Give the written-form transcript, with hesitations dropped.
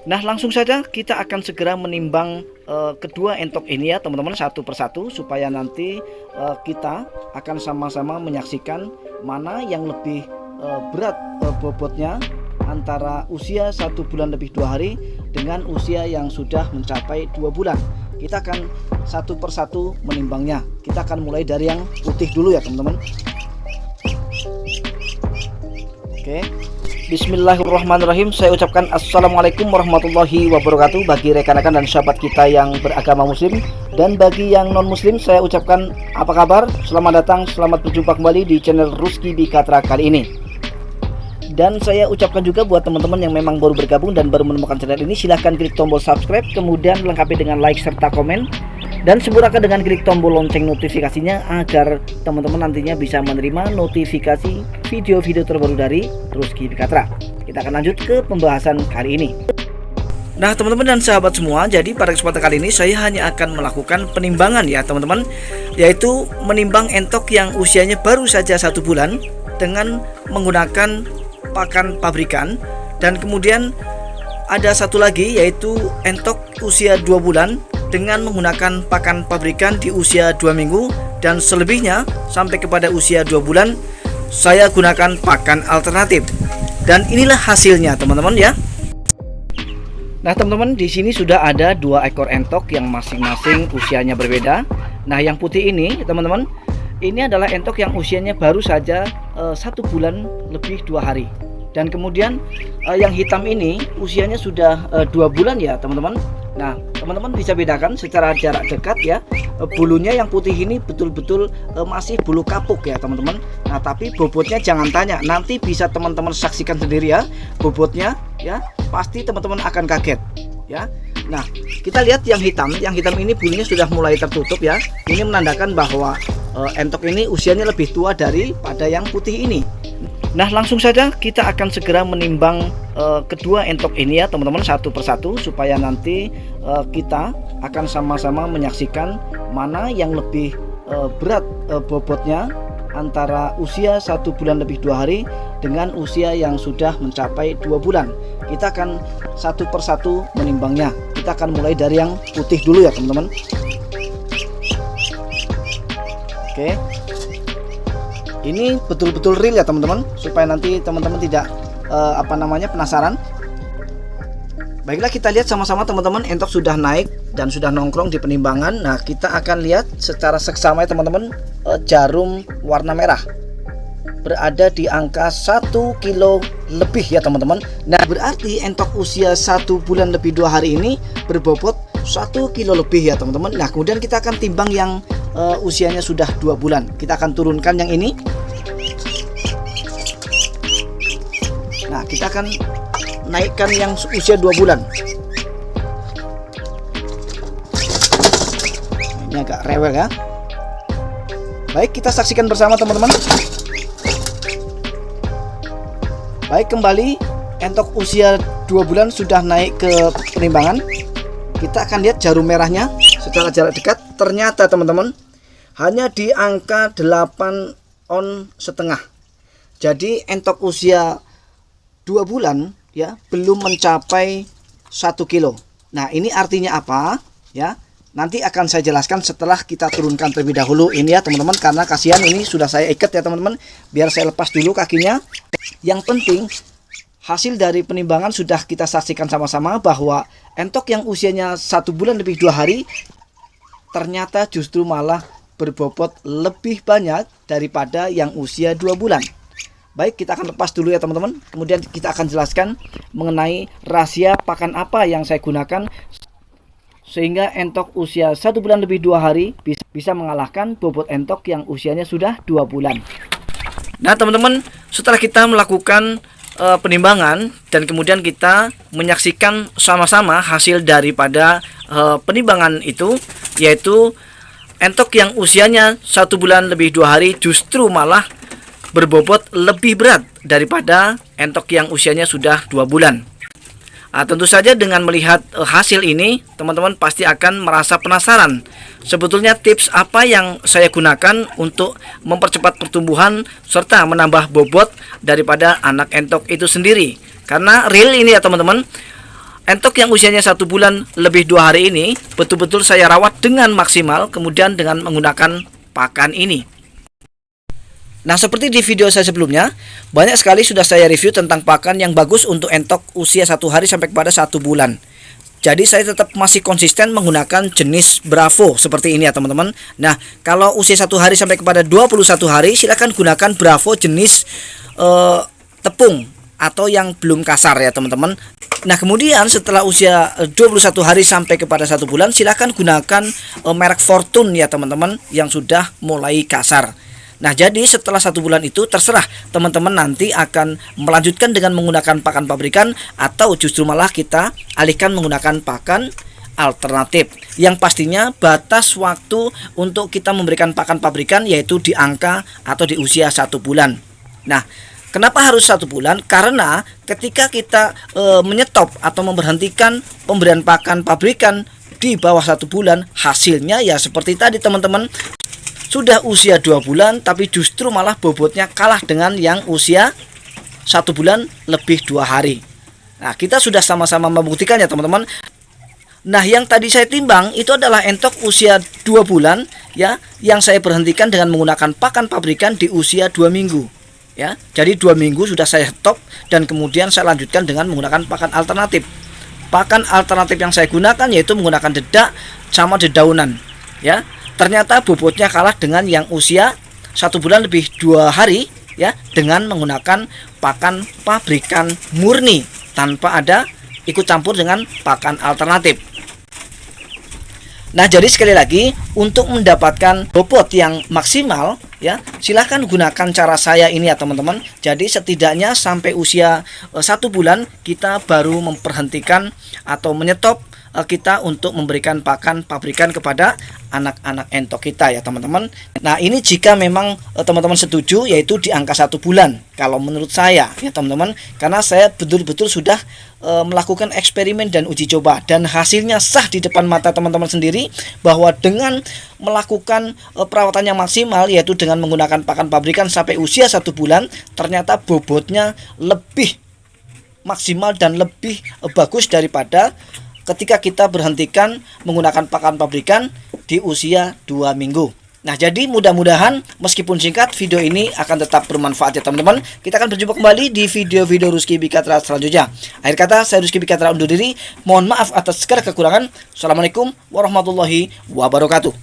Nah, langsung saja kita akan segera menimbang kedua entok ini ya teman-teman, satu persatu, supaya nanti kita akan sama-sama menyaksikan mana yang lebih berat bobotnya antara usia 1 bulan lebih 2 hari dengan usia yang sudah mencapai 2 bulan. Kita akan satu persatu menimbangnya. Kita akan mulai dari yang putih dulu ya teman-teman. Oke, bismillahirrahmanirrahim. Saya ucapkan assalamualaikum warahmatullahi wabarakatuh bagi rekan-rekan dan sahabat kita yang beragama muslim. Dan bagi yang non muslim, saya ucapkan apa kabar, selamat datang, selamat berjumpa kembali di channel Rusky Bikatra kali ini. Dan saya ucapkan juga buat teman-teman yang memang baru bergabung dan baru menemukan channel ini, silahkan klik tombol subscribe, kemudian lengkapi dengan like serta komen, dan sempurnakan dengan klik tombol lonceng notifikasinya agar teman-teman nantinya bisa menerima notifikasi video-video terbaru dari Rusky Bikatra. Kita akan lanjut ke pembahasan kali ini. Nah teman-teman dan sahabat semua, jadi pada kesempatan kali ini saya hanya akan melakukan penimbangan ya teman-teman, yaitu menimbang entok yang usianya baru saja 1 bulan dengan menggunakan pakan pabrikan, dan kemudian ada satu lagi yaitu entok usia 2 bulan dengan menggunakan pakan pabrikan di usia 2 minggu, dan selebihnya sampai kepada usia 2 bulan saya gunakan pakan alternatif. Dan inilah hasilnya teman-teman ya. Nah teman-teman, di sini sudah ada 2 ekor entok yang masing-masing usianya berbeda. Nah yang putih ini teman-teman, ini adalah entok yang usianya baru saja 1 bulan lebih 2 hari. Dan kemudian yang hitam ini usianya sudah 2 bulan ya teman-teman. Nah teman-teman bisa bedakan secara jarak dekat ya, bulunya yang putih ini betul-betul masih bulu kapuk ya teman-teman. Nah tapi bobotnya jangan tanya, nanti bisa teman-teman saksikan sendiri ya bobotnya ya, pasti teman-teman akan kaget ya. Nah kita lihat yang hitam ini bulunya sudah mulai tertutup ya. Ini menandakan bahwa entok ini usianya lebih tua daripada yang putih ini. Nah langsung saja kita akan segera menimbang kedua entok ini ya teman-teman, satu persatu, supaya nanti kita akan sama-sama menyaksikan mana yang lebih berat bobotnya antara usia 1 bulan lebih 2 hari dengan usia yang sudah mencapai 2 bulan. Kita akan satu persatu menimbangnya. Kita akan mulai dari yang putih dulu ya teman-teman. Oke, ini betul-betul real ya teman-teman, supaya nanti teman-teman tidak penasaran. Baiklah, kita lihat sama-sama teman-teman, entok sudah naik dan sudah nongkrong di penimbangan. Nah kita akan lihat secara seksama ya teman-teman, jarum warna merah berada di angka 1 kilo lebih ya teman-teman. Nah berarti entok usia 1 bulan lebih 2 hari ini berbobot 1 kilo lebih ya teman-teman. Nah kemudian kita akan timbang yang usianya sudah 2 bulan. Kita akan turunkan yang ini. Nah kita akan naikkan yang usia 2 bulan. Ini agak rewel ya. Baik, kita saksikan bersama teman-teman. Baik, kembali entok usia 2 bulan sudah naik ke penimbangan. Kita akan lihat jarum merahnya secara jarak dekat. Ternyata teman-teman hanya di angka 8,5 on. Jadi entok usia 2 bulan ya belum mencapai 1 kilo. Nah ini artinya apa ya, nanti akan saya jelaskan setelah kita turunkan terlebih dahulu ini ya teman-teman, karena kasihan ini sudah saya ikat ya teman-teman. Biar saya lepas dulu kakinya. Yang penting hasil dari penimbangan sudah kita saksikan sama-sama bahwa entok yang usianya 1 bulan lebih 2 hari ternyata justru malah berbobot lebih banyak daripada yang usia 2 bulan. Baik, kita akan lepas dulu ya teman-teman. Kemudian kita akan jelaskan mengenai rahasia pakan apa yang saya gunakan sehingga entok usia 1 bulan lebih 2 hari bisa mengalahkan bobot entok yang usianya sudah 2 bulan. Nah teman-teman, setelah kita melakukan penimbangan dan kemudian kita menyaksikan sama-sama hasil daripada penimbangan itu, yaitu entok yang usianya 1 bulan lebih 2 hari justru malah berbobot lebih berat daripada entok yang usianya sudah 2 bulan. Tentu saja dengan melihat hasil ini, teman-teman pasti akan merasa penasaran. Sebetulnya tips apa yang saya gunakan untuk mempercepat pertumbuhan serta menambah bobot daripada anak entok itu sendiri. Karena real ini ya teman-teman, Entok yang usianya 1 bulan lebih 2 hari ini betul-betul saya rawat dengan maksimal, kemudian dengan menggunakan pakan ini. Nah, seperti di video saya sebelumnya, banyak sekali sudah saya review tentang pakan yang bagus untuk entok usia 1 hari sampai kepada 1 bulan. Jadi saya tetap masih konsisten menggunakan jenis Bravo seperti ini ya teman-teman. Nah, kalau usia 1 hari sampai kepada 21 hari, silakan gunakan Bravo jenis tepung atau yang belum kasar ya teman-teman. Nah, kemudian setelah usia 21 hari sampai kepada 1 bulan, silakan gunakan merek Fortune ya teman-teman, yang sudah mulai kasar. Nah, jadi setelah 1 bulan itu terserah teman-teman nanti akan melanjutkan dengan menggunakan pakan pabrikan atau justru malah kita alihkan menggunakan pakan alternatif. Yang pastinya batas waktu untuk kita memberikan pakan pabrikan yaitu di angka atau di usia 1 bulan. Nah, kenapa harus 1 bulan? Karena ketika kita menyetop atau memberhentikan pemberian pakan pabrikan di bawah 1 bulan, hasilnya ya seperti tadi teman-teman. Sudah usia 2 bulan tapi justru malah bobotnya kalah dengan yang usia 1 bulan lebih 2 hari. Nah, kita sudah sama-sama membuktikan ya teman-teman. Nah, yang tadi saya timbang itu adalah entok usia 2 bulan ya, yang saya berhentikan dengan menggunakan pakan pabrikan di usia 2 minggu ya. Jadi 2 minggu sudah saya stop dan kemudian saya lanjutkan dengan menggunakan pakan alternatif. Pakan alternatif yang saya gunakan yaitu menggunakan dedak sama dedaunan ya. Ternyata bobotnya kalah dengan yang usia 1 bulan lebih 2 hari ya, dengan menggunakan pakan pabrikan murni tanpa ada ikut campur dengan pakan alternatif. Nah, jadi sekali lagi untuk mendapatkan bobot yang maksimal ya, silahkan gunakan cara saya ini ya teman-teman. Jadi setidaknya sampai usia 1 bulan kita baru memperhentikan atau menyetop kita untuk memberikan pakan pabrikan kepada anak-anak entok kita ya teman-teman. Nah, ini jika memang teman-teman setuju, yaitu di angka 1 bulan kalau menurut saya ya teman-teman, karena saya betul-betul sudah melakukan eksperimen dan uji coba dan hasilnya sah di depan mata teman-teman sendiri, bahwa dengan melakukan perawatan yang maksimal yaitu dengan menggunakan pakan pabrikan sampai usia 1 bulan, ternyata bobotnya lebih maksimal dan lebih bagus daripada ketika kita berhentikan menggunakan pakan pabrikan di usia 2 minggu. Nah, jadi mudah-mudahan meskipun singkat, video ini akan tetap bermanfaat ya teman-teman. Kita akan berjumpa kembali di video-video Rusky Bikatra selanjutnya. Akhir kata, saya Rusky Bikatra undur diri. Mohon maaf atas segala kekurangan. Assalamualaikum warahmatullahi wabarakatuh.